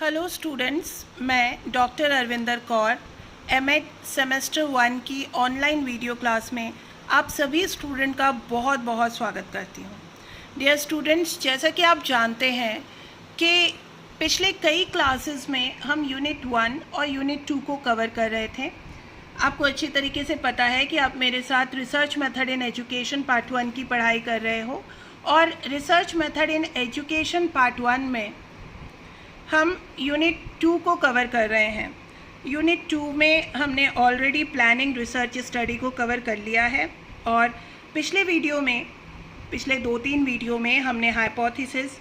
Hello students, मैं doctor Arvinder Kaur MEd semester 1 की online video class में आप सभी स्टूडेंट का बहुत बहुत स्वागत करती हूँ। डियर स्टूडेंट्स, जैसा कि आप जानते हैं कि पिछले कई क्लासेस में हम यूनिट 1 और यूनिट 2 को कवर कर रहे थे। आपको अच्छी तरीके से पता है कि आप मेरे साथ research method in education part 1 की पढ़ाई कर रहे हो और research method in education part 1 में हम यूनिट 2 को कवर कर रहे हैं। यूनिट 2 में हमने ऑलरेडी प्लानिंग रिसर्च स्टडी को कवर कर लिया है और पिछले 2-3 वीडियो में हमने hypothesis,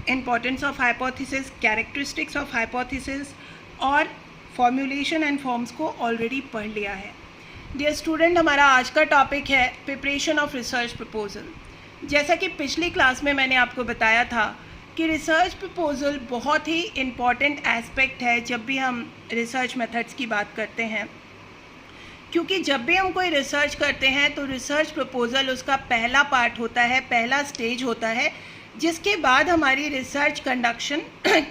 importance of hypothesis, characteristics of hypothesis और फॉर्मूलेशन एंड फॉर्म्स को ऑलरेडी पढ़ लिया है। डियर स्टूडेंट, हमारा आज का टॉपिक है प्रिपरेशन ऑफ रिसर्च प्रपोजल। जैसा कि पिछली क्लास में मैंने आपको बताया था कि रिसर्च प्रपोजल बहुत ही इम्पॉर्टेंट एस्पेक्ट है जब भी हम रिसर्च मेथड्स की बात करते हैं, क्योंकि जब भी हम कोई रिसर्च करते हैं तो रिसर्च प्रपोजल उसका पहला पार्ट होता है, पहला स्टेज होता है, जिसके बाद हमारी रिसर्च कंडक्शन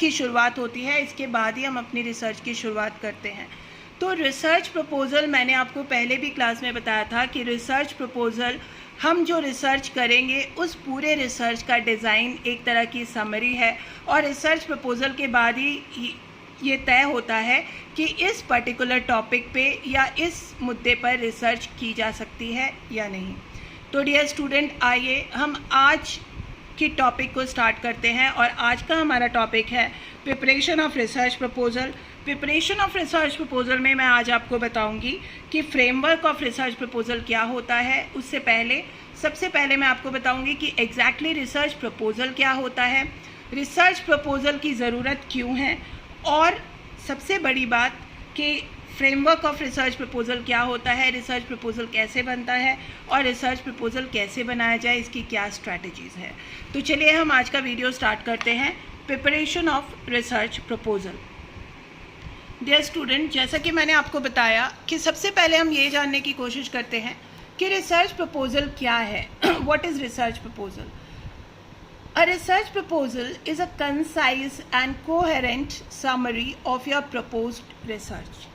की शुरुआत होती है। इसके बाद ही हम अपनी रिसर्च की शुरुआत करते हैं। तो रिसर्च प्रपोजल, मैंने आपको पहले भी क्लास में बताया था कि रिसर्च प्रपोजल, हम जो रिसर्च करेंगे उस पूरे रिसर्च का डिज़ाइन एक तरह की समरी है और रिसर्च प्रपोजल के बाद ही ये तय होता है कि इस पर्टिकुलर टॉपिक पे या इस मुद्दे पर रिसर्च की जा सकती है या नहीं। तो डियर स्टूडेंट, आइए हम आज की टॉपिक को स्टार्ट करते हैं और आज का हमारा टॉपिक है preparation of research proposal. Preparation of research proposal में मैं आज आपको बताऊंगी कि फ्रेमवर्क ऑफ रिसर्च प्रपोजल क्या होता है। उससे पहले सबसे पहले मैं आपको बताऊंगी कि एग्जैक्टली रिसर्च प्रपोजल क्या होता है, रिसर्च प्रपोजल की ज़रूरत क्यों है, और सबसे बड़ी बात कि फ्रेमवर्क ऑफ रिसर्च प्रपोजल क्या होता है, रिसर्च प्रपोजल कैसे बनता है और रिसर्च प्रपोजल कैसे बनाया जाए, इसकी क्या स्ट्रैटेजीज़ है। तो चलिए हम आज का वीडियो स्टार्ट करते हैं, preparation of research proposal. Dear student, जैसा कि मैंने आपको बताया कि सबसे पहले हम ये जानने की कोशिश करते हैं कि रिसर्च प्रपोजल क्या है। What is research proposal? A research proposal is a concise and coherent summary of your proposed research.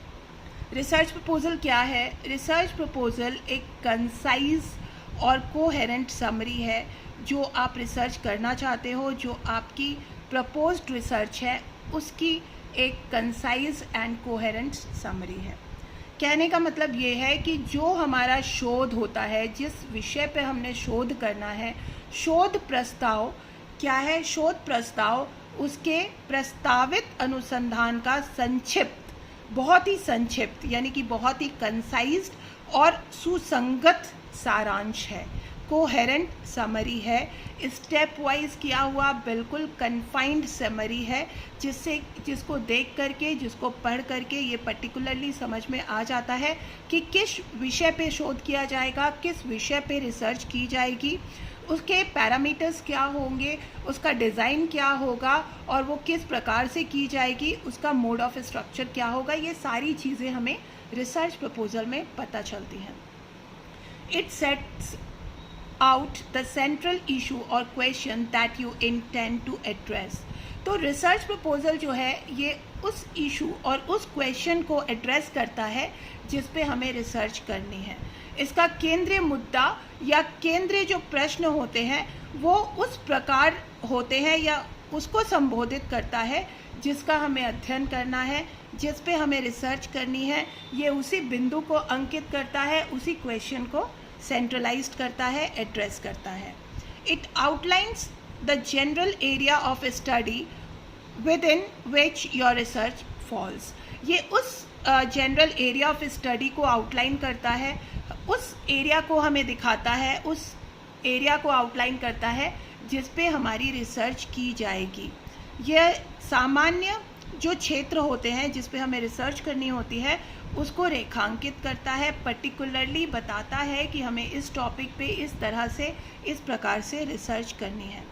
Research proposal क्या है? रिसर्च प्रपोजल एक कंसाइज और कोहेरेंट समरी है जो आप रिसर्च करना चाहते हो, जो आपकी प्रपोज्ड रिसर्च है उसकी एक कंसाइज एंड कोहेरेंट समरी है। कहने का मतलब ये है कि जो हमारा शोध होता है, जिस विषय पे हमने शोध करना है, शोध प्रस्ताव क्या है? शोध प्रस्ताव उसके प्रस्तावित अनुसंधान का संक्षिप्त, बहुत ही संक्षिप्त यानी कि बहुत ही कंसाइज्ड और सुसंगत सारांश है, कोहेरेंट समरी है, स्टेप वाइज किया हुआ बिल्कुल कन्फाइंड समरी है, जिसको देख करके, जिसको पढ़ करके ये पर्टिकुलरली समझ में आ जाता है कि किस विषय पे शोध किया जाएगा, किस विषय पे रिसर्च की जाएगी, उसके पैरामीटर्स क्या होंगे, उसका डिज़ाइन क्या होगा और वो किस प्रकार से की जाएगी, उसका मोड ऑफ स्ट्रक्चर क्या होगा। ये सारी चीज़ें हमें रिसर्च प्रपोजल में पता चलती हैं। It sets out the central issue और question that you intend to address. तो रिसर्च प्रपोजल जो है ये उस इशू और उस क्वेश्चन को एड्रेस करता है जिस पे हमें रिसर्च करनी है। इसका केंद्रीय मुद्दा या केंद्रीय जो प्रश्न होते हैं वो उस प्रकार होते हैं या उसको संबोधित करता है जिसका हमें अध्ययन करना है, जिस पे हमें रिसर्च करनी है। ये उसी बिंदु को अंकित करता है, उसी क्वेश्चन को सेंट्रलाइज्ड करता है, एड्रेस करता है। It outlines the general area of study within which your research falls. ये उस जनरल एरिया ऑफ स्टडी को आउटलाइन करता है, उस एरिया को हमें दिखाता है, उस एरिया को आउटलाइन करता है जिस पे हमारी रिसर्च की जाएगी। यह सामान्य जो क्षेत्र होते हैं जिस पे हमें रिसर्च करनी होती है उसको रेखांकित करता है, पर्टिकुलरली बताता है कि हमें इस टॉपिक पे इस तरह से, इस प्रकार से रिसर्च करनी है।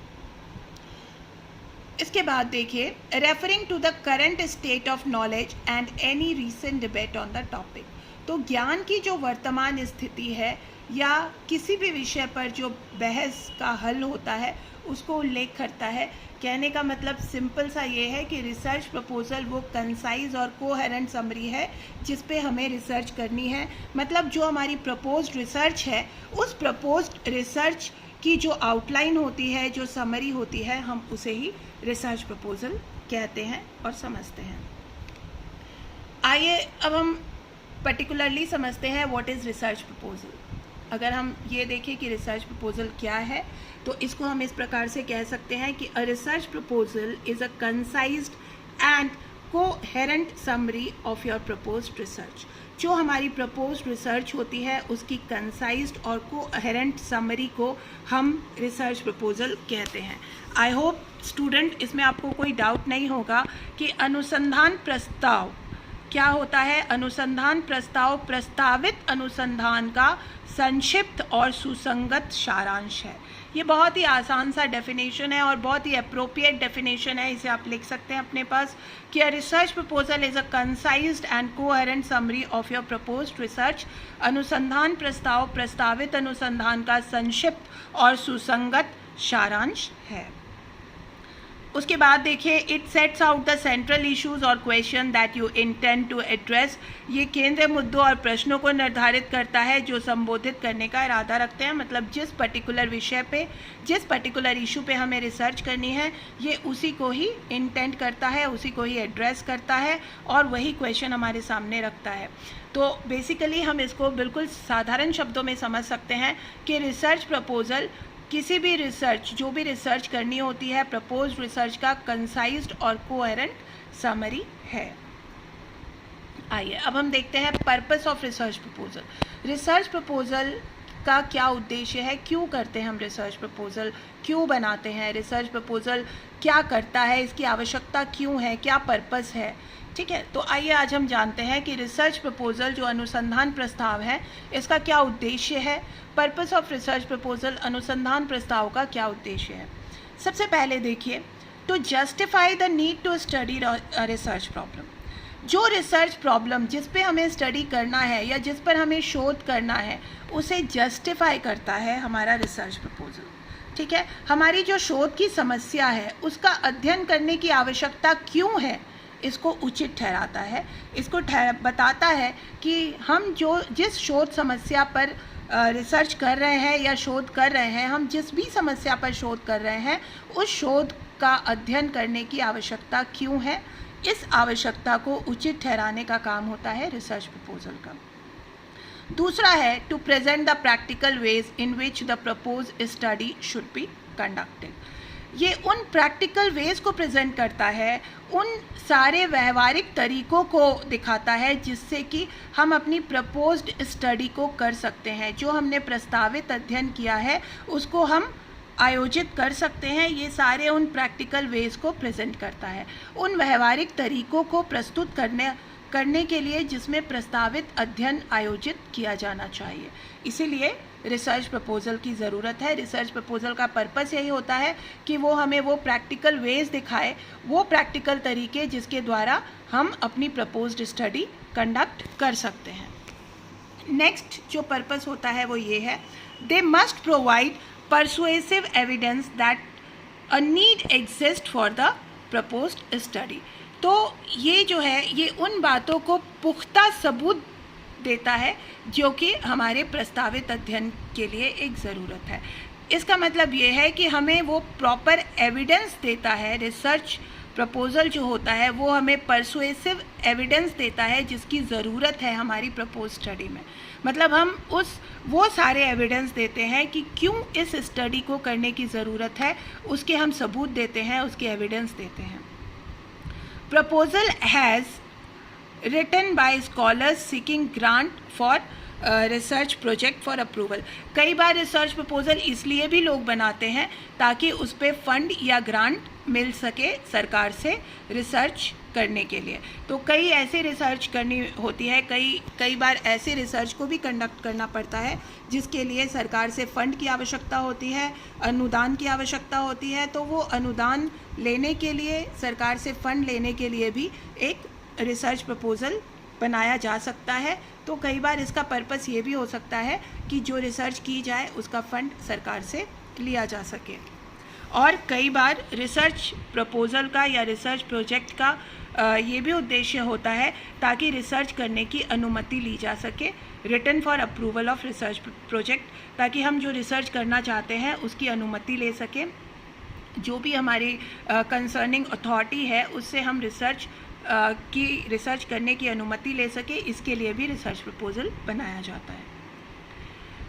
इसके बाद देखिए, referring to the current state of knowledge and any recent debate on the topic. तो ज्ञान की जो वर्तमान स्थिति है या किसी भी विषय पर जो बहस का हल होता है उसको उल्लेख करता है। कहने का मतलब सिंपल सा ये है कि रिसर्च प्रपोजल वो कंसाइज और कोहेरेंट समरी है जिस पे हमें रिसर्च करनी है। मतलब जो हमारी प्रपोज्ड रिसर्च है उस प्रपोज्ड रिसर्च की जो आउटलाइन होती है, जो समरी होती है, हम उसे ही रिसर्च प्रपोजल कहते हैं और समझते हैं। आइए अब हम पर्टिकुलरली समझते हैं व्हाट इज़ रिसर्च प्रपोजल। अगर हम ये देखें कि रिसर्च प्रपोजल क्या है तो इसको हम इस प्रकार से कह सकते हैं कि a research proposal is a concised and coherent summary of your proposed research. जो हमारी प्रपोज्ड रिसर्च होती है उसकी कंसाइज्ड और कोहेरेंट समरी को हम रिसर्च प्रपोजल कहते हैं। आई होप स्टूडेंट इसमें आपको कोई डाउट नहीं होगा कि अनुसंधान प्रस्ताव क्या होता है। अनुसंधान प्रस्ताव प्रस्तावित अनुसंधान का संक्षिप्त और सुसंगत सारांश है। ये बहुत ही आसान सा डेफिनेशन है और बहुत ही अप्रोप्रिएट डेफिनेशन है। इसे आप लिख सकते हैं अपने पास कि a research proposal is a concised and coherent summary of your proposed research. अनुसंधान प्रस्ताव प्रस्तावित अनुसंधान का संक्षिप्त और सुसंगत सारांश है। उसके बाद देखिए, it sets out the central issues और question that you intend to address. ये केंद्रीय मुद्दों और प्रश्नों को निर्धारित करता है जो संबोधित करने का इरादा रखते हैं। मतलब जिस पर्टिकुलर विषय पे, जिस पर्टिकुलर इशू पे हमें रिसर्च करनी है, ये उसी को ही इंटेंड करता है, उसी को ही एड्रेस करता है और वही क्वेश्चन हमारे सामने रखता है। तो बेसिकली हम इसको बिल्कुल साधारण शब्दों में समझ सकते हैं कि रिसर्च प्रपोजल किसी भी रिसर्च, जो भी रिसर्च करनी होती है, प्रपोज्ड रिसर्च का कंसाइज्ड और कोहेरेंट समरी है। आइए अब हम देखते हैं purpose of research proposal. Research proposal का क्या उद्देश्य है, क्यों करते हैं हम रिसर्च प्रपोजल, क्यों बनाते हैं, रिसर्च प्रपोजल क्या करता है, इसकी आवश्यकता क्यों है, क्या पर्पस है। ठीक है, तो आइए आज हम जानते हैं कि रिसर्च प्रपोजल जो अनुसंधान प्रस्ताव है इसका क्या उद्देश्य है। पर्पस ऑफ रिसर्च प्रपोजल, अनुसंधान प्रस्ताव का क्या उद्देश्य है। सबसे पहले देखिए, to justify the need to study research problem. जो रिसर्च प्रॉब्लम जिस पे हमें स्टडी करना है या जिस पर हमें शोध करना है उसे जस्टिफाई करता है हमारा रिसर्च प्रपोजल। ठीक है, हमारी जो शोध की समस्या है उसका अध्ययन करने की आवश्यकता क्यों है इसको उचित ठहराता है। इसको बताता है कि हम जिस शोध समस्या पर रिसर्च कर रहे हैं या शोध कर रहे हैं, हम जिस भी समस्या पर शोध कर रहे हैं उस शोध का अध्ययन करने की आवश्यकता क्यों है, इस आवश्यकता को उचित ठहराने का काम होता है रिसर्च प्रपोजल का। दूसरा है to present the practical ways in which the proposed study should be conducted. ये उन प्रैक्टिकल वेज को प्रेजेंट करता है, उन सारे व्यवहारिक तरीकों को दिखाता है जिससे कि हम अपनी प्रपोज्ड स्टडी को कर सकते हैं। जो हमने प्रस्तावित अध्ययन किया है उसको हम आयोजित कर सकते हैं। ये सारे उन प्रैक्टिकल वेज को प्रेजेंट करता है, उन व्यवहारिक तरीकों को प्रस्तुत करने के लिए जिसमें प्रस्तावित अध्ययन आयोजित किया जाना चाहिए। इसीलिए रिसर्च प्रपोजल की ज़रूरत है। रिसर्च प्रपोजल का पर्पस यही होता है कि वो हमें वो प्रैक्टिकल वेज दिखाए, वो प्रैक्टिकल तरीके जिसके द्वारा हम अपनी प्रपोज्ड स्टडी कंडक्ट कर सकते हैं। नेक्स्ट जो पर्पस होता है वो ये है, they must provide persuasive evidence that a need exist for the proposed study. तो ये जो है ये उन बातों को पुख्ता सबूत देता है जो कि हमारे प्रस्तावित अध्ययन के लिए एक ज़रूरत है। इसका मतलब ये है कि हमें वो प्रॉपर एविडेंस देता है। रिसर्च प्रपोजल जो होता है वो हमें परसुएसिव एविडेंस देता है जिसकी ज़रूरत है हमारी प्रपोज स्टडी में। मतलब हम वो सारे एविडेंस देते हैं कि क्यों इस स्टडी को करने की ज़रूरत है, उसके हम सबूत देते हैं, उसके एविडेंस देते हैं। Proposal has written by scholars seeking grant for research project for approval. कई बार रिसर्च प्रपोजल इसलिए भी लोग बनाते हैं ताकि उस पर फंड या ग्रांट मिल सके सरकार से रिसर्च करने के लिए। तो कई ऐसे रिसर्च करनी होती है, कई बार ऐसे रिसर्च को भी कंडक्ट करना पड़ता है जिसके लिए सरकार से फंड की आवश्यकता होती है, अनुदान की आवश्यकता होती है। तो वो अनुदान लेने के लिए, सरकार से फंड लेने के लिए भी एक रिसर्च प्रपोजल बनाया जा सकता है। तो कई बार इसका पर्पस ये भी हो सकता है कि जो रिसर्च की जाए उसका फंड सरकार से लिया जा सके। और कई बार रिसर्च प्रपोज़ल का या रिसर्च प्रोजेक्ट का ये भी उद्देश्य होता है ताकि रिसर्च करने की अनुमति ली जा सके, written for approval of research project, ताकि हम जो रिसर्च करना चाहते हैं उसकी अनुमति ले सकें। जो भी हमारी कंसर्निंग अथॉरिटी है उससे हम रिसर्च करने की अनुमति ले सके, इसके लिए भी रिसर्च प्रपोज़ल बनाया जाता है।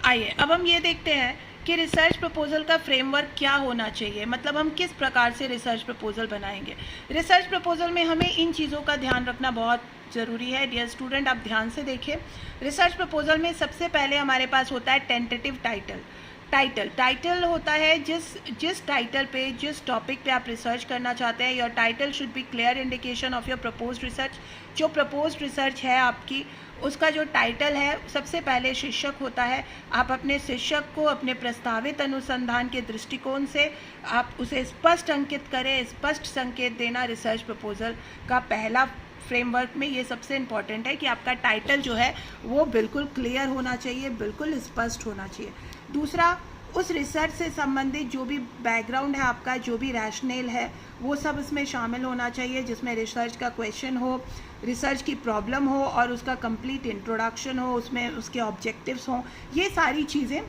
आइए अब हम ये देखते हैं कि रिसर्च प्रपोज़ल का फ्रेमवर्क क्या होना चाहिए, मतलब हम किस प्रकार से रिसर्च प्रपोज़ल बनाएंगे। रिसर्च प्रपोज़ल में हमें इन चीज़ों का ध्यान रखना बहुत ज़रूरी है। डियर स्टूडेंट, आप ध्यान से देखिए, रिसर्च प्रपोज़ल में सबसे पहले हमारे पास होता है टेंटेटिव टाइटल होता है जिस टाइटल पे, जिस टॉपिक पे आप रिसर्च करना चाहते हैं। Your title should be clear indication of your proposed research. जो प्रपोज्ड रिसर्च है आपकी, उसका जो टाइटल है सबसे पहले शीर्षक होता है। आप अपने शीर्षक को अपने प्रस्तावित अनुसंधान के दृष्टिकोण से आप उसे स्पष्ट अंकित करें। स्पष्ट संकेत देना रिसर्च प्रपोज़ल का पहला फ्रेमवर्क में ये सबसे इम्पॉर्टेंट है कि आपका टाइटल जो है वो बिल्कुल क्लियर होना चाहिए, बिल्कुल स्पष्ट होना चाहिए। दूसरा, उस रिसर्च से संबंधित जो भी बैकग्राउंड है आपका, जो भी रैशनल है, वो सब इसमें शामिल होना चाहिए, जिसमें रिसर्च का क्वेश्चन हो, रिसर्च की प्रॉब्लम हो और उसका कंप्लीट इंट्रोडक्शन हो, उसमें उसके ऑब्जेक्टिव्स हों। ये सारी चीज़ें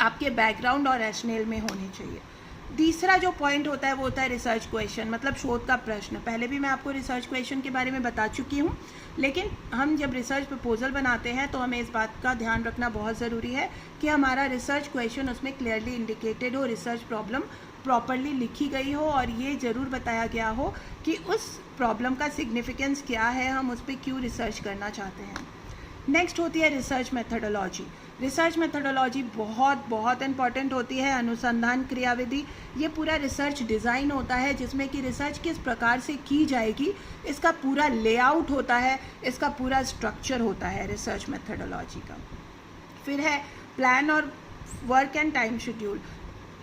आपके बैकग्राउंड और रैशनल में होनी चाहिए। तीसरा जो पॉइंट होता है वो होता है रिसर्च क्वेश्चन, मतलब शोध का प्रश्न। पहले भी मैं आपको रिसर्च क्वेश्चन के बारे में बता चुकी हूँ, लेकिन हम जब रिसर्च प्रपोज़ल बनाते हैं तो हमें इस बात का ध्यान रखना बहुत ज़रूरी है कि हमारा रिसर्च क्वेश्चन उसमें क्लियरली इंडिकेटेड हो, रिसर्च प्रॉब्लम प्रॉपरली लिखी गई हो और ये ज़रूर बताया गया हो कि उस प्रॉब्लम का सिग्निफिकेंस क्या है, हम उस पर क्यों रिसर्च करना चाहते हैं। नेक्स्ट होती है रिसर्च मेथडोलॉजी। रिसर्च मेथडोलॉजी बहुत इंपॉर्टेंट होती है। अनुसंधान क्रियाविधि, ये पूरा रिसर्च डिज़ाइन होता है जिसमें कि रिसर्च किस प्रकार से की जाएगी इसका पूरा लेआउट होता है, इसका पूरा स्ट्रक्चर होता है रिसर्च मेथडोलॉजी का। फिर है प्लान और work and time schedule.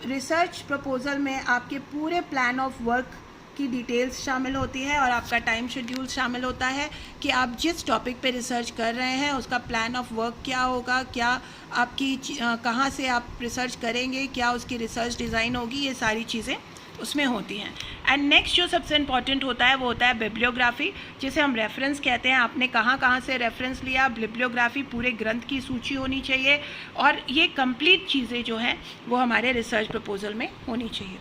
Research proposal में आपके पूरे प्लान ऑफ वर्क की डिटेल्स शामिल होती है और आपका टाइम शेड्यूल शामिल होता है कि आप जिस टॉपिक पे रिसर्च कर रहे हैं उसका प्लान ऑफ वर्क क्या होगा, क्या आपकी कहाँ से आप रिसर्च करेंगे, क्या उसकी रिसर्च डिज़ाइन होगी, ये सारी चीज़ें उसमें होती हैं। एंड नेक्स्ट जो सबसे इम्पॉर्टेंट होता है वो होता है बिब्लियोग्राफी, जिसे हम रेफरेंस कहते हैं। आपने कहाँ से रेफरेंस लिया, बिब्लियोग्राफी पूरे ग्रंथ की सूची होनी चाहिए और ये कंप्लीट चीज़ें जो हैं वो हमारे रिसर्च प्रपोज़ल में होनी चाहिए।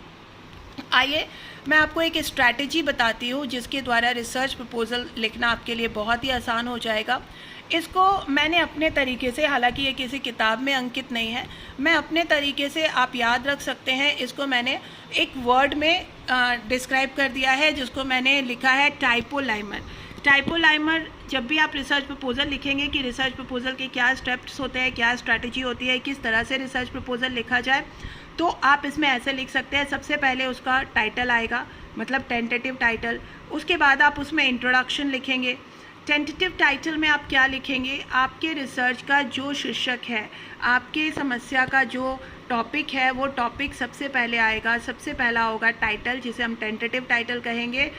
आइए मैं आपको एक स्ट्रैटेजी बताती हूँ जिसके द्वारा रिसर्च प्रपोज़ल लिखना आपके लिए बहुत ही आसान हो जाएगा। इसको मैंने अपने तरीके से, हालांकि ये किसी किताब में अंकित नहीं है, मैं अपने तरीके से, आप याद रख सकते हैं, इसको मैंने एक वर्ड में डिस्क्राइब कर दिया है जिसको मैंने लिखा है टाइपोलाइमर। टाइपोलाइमर, जब भी आप रिसर्च प्रपोज़ल लिखेंगे कि रिसर्च प्रपोज़ल के क्या स्टेप्स होते हैं, क्या स्ट्रैटेजी होती है, किस तरह से रिसर्च प्रपोज़ल लिखा जाए, तो आप इसमें ऐसे लिख सकते हैं। सबसे पहले उसका टाइटल आएगा, मतलब टेंटेटिव टाइटल। उसके बाद आप उसमें इंट्रोडक्शन लिखेंगे। टेंटेटिव टाइटल में आप क्या लिखेंगे, आपके रिसर्च का जो शीर्षक है, आपके समस्या का जो टॉपिक है, वो टॉपिक सबसे पहले आएगा। सबसे पहला होगा टाइटल, जिसे हम टेंटेटिव टाइटल कहेंगे।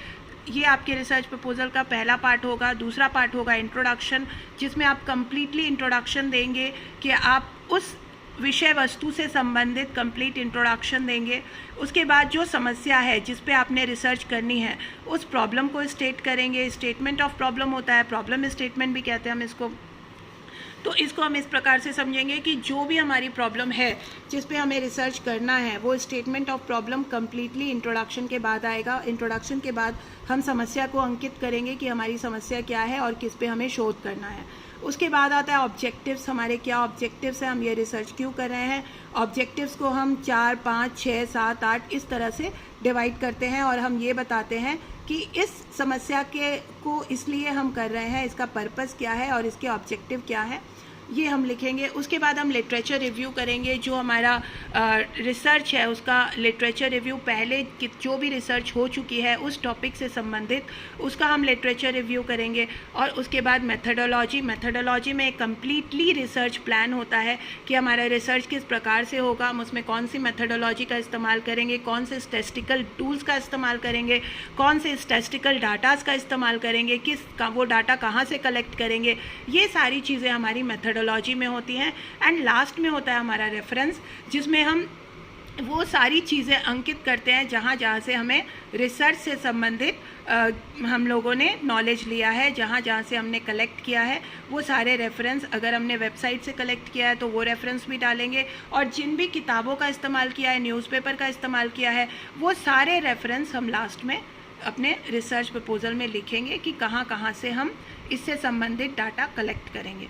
ये आपके रिसर्च प्रपोज़ल का पहला पार्ट होगा। दूसरा पार्ट होगा इंट्रोडक्शन, जिसमें आप कंप्लीटली इंट्रोडक्शन देंगे कि आप उस विषय वस्तु से संबंधित कंप्लीट इंट्रोडक्शन देंगे। उसके बाद जो समस्या है जिस पे आपने रिसर्च करनी है, उस प्रॉब्लम को स्टेट करेंगे। स्टेटमेंट ऑफ प्रॉब्लम होता है, प्रॉब्लम स्टेटमेंट भी कहते हैं हम इसको। तो इसको हम इस प्रकार से समझेंगे कि जो भी हमारी प्रॉब्लम है जिस पे हमें रिसर्च करना है, वो statement of problem completely introduction के बाद आएगा। इंट्रोडक्शन के बाद हम समस्या को अंकित करेंगे कि हमारी समस्या क्या है और किस पे हमें शोध करना है। उसके बाद आता है ऑब्जेक्टिव्स। हमारे क्या ऑब्जेक्टिव्स हैं, हम ये रिसर्च क्यों कर रहे हैं। ऑब्जेक्टिव्स को हम 4, 5, 6, 7, 8 इस तरह से डिवाइड करते हैं और हम ये बताते हैं कि इस समस्या को इसलिए हम कर रहे हैं, इसका पर्पस क्या है और इसके ऑब्जेक्टिव क्या है। ये हम लिखेंगे। उसके बाद हम लिटरेचर रिव्यू करेंगे, जो हमारा रिसर्च है उसका लिटरेचर रिव्यू, पहले जो भी रिसर्च हो चुकी है उस टॉपिक से संबंधित उसका हम लिटरेचर रिव्यू करेंगे। और उसके बाद मेथडोलॉजी में एक कम्प्लीटली रिसर्च प्लान होता है कि हमारा रिसर्च किस प्रकार से होगा, हम उसमें कौन सी मेथडोलॉजी का इस्तेमाल करेंगे, कौन से स्टैटिस्टिकल टूल्स का इस्तेमाल करेंगे, कौन से स्टैटिस्टिकल डाटास का इस्तेमाल करेंगे, वो डाटा कहाँ से कलेक्ट करेंगे, ये सारी चीज़ें हमारी मेथडोलॉजी में होती हैं। एंड लास्ट में होता है हमारा रेफरेंस, जिसमें हम वो सारी चीज़ें अंकित करते हैं जहाँ जहाँ से हमें रिसर्च से संबंधित हम लोगों ने नॉलेज लिया है, जहाँ जहाँ से हमने कलेक्ट किया है वो सारे रेफरेंस, अगर हमने वेबसाइट से कलेक्ट किया है तो वो रेफरेंस भी डालेंगे, और जिन भी किताबों का इस्तेमाल किया है, न्यूज़पेपर का इस्तेमाल किया है, वो सारे रेफरेंस हम लास्ट में अपने रिसर्च प्रपोजल में लिखेंगे कि कहाँ कहाँ से हम इससे संबंधित डाटा कलेक्ट करेंगे।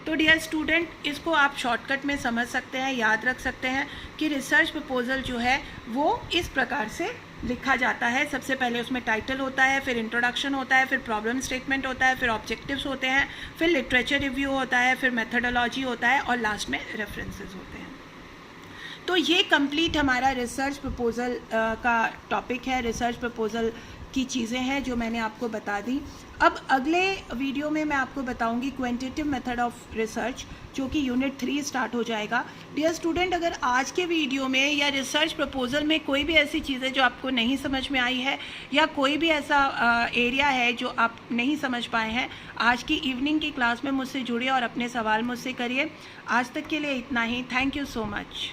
तो डियर स्टूडेंट, इसको आप शॉर्टकट में समझ सकते हैं, याद रख सकते हैं कि रिसर्च प्रपोजल जो है वो इस प्रकार से लिखा जाता है। सबसे पहले उसमें टाइटल होता है, फिर इंट्रोडक्शन होता है, फिर प्रॉब्लम स्टेटमेंट होता है, फिर ऑब्जेक्टिव्स होते हैं, फिर लिटरेचर रिव्यू होता है, फिर मेथडोलॉजी होता है, और लास्ट में रेफरेंसेस होते हैं। तो ये कंप्लीट हमारा रिसर्च प्रपोजल का टॉपिक है, रिसर्च प्रपोजल की चीज़ें हैं जो मैंने आपको बता दी। अब अगले वीडियो में मैं आपको बताऊंगी क्वांटिटेटिव मेथड ऑफ रिसर्च, जो कि यूनिट 3 स्टार्ट हो जाएगा। डियर स्टूडेंट, अगर आज के वीडियो में या रिसर्च प्रपोजल में कोई भी ऐसी चीज़ें जो आपको नहीं समझ में आई है, या कोई भी ऐसा एरिया है जो आप नहीं समझ पाए हैं, आज की इवनिंग की क्लास में मुझसे जुड़िए और अपने सवाल मुझसे करिए। आज तक के लिए इतना ही। Thank you so much.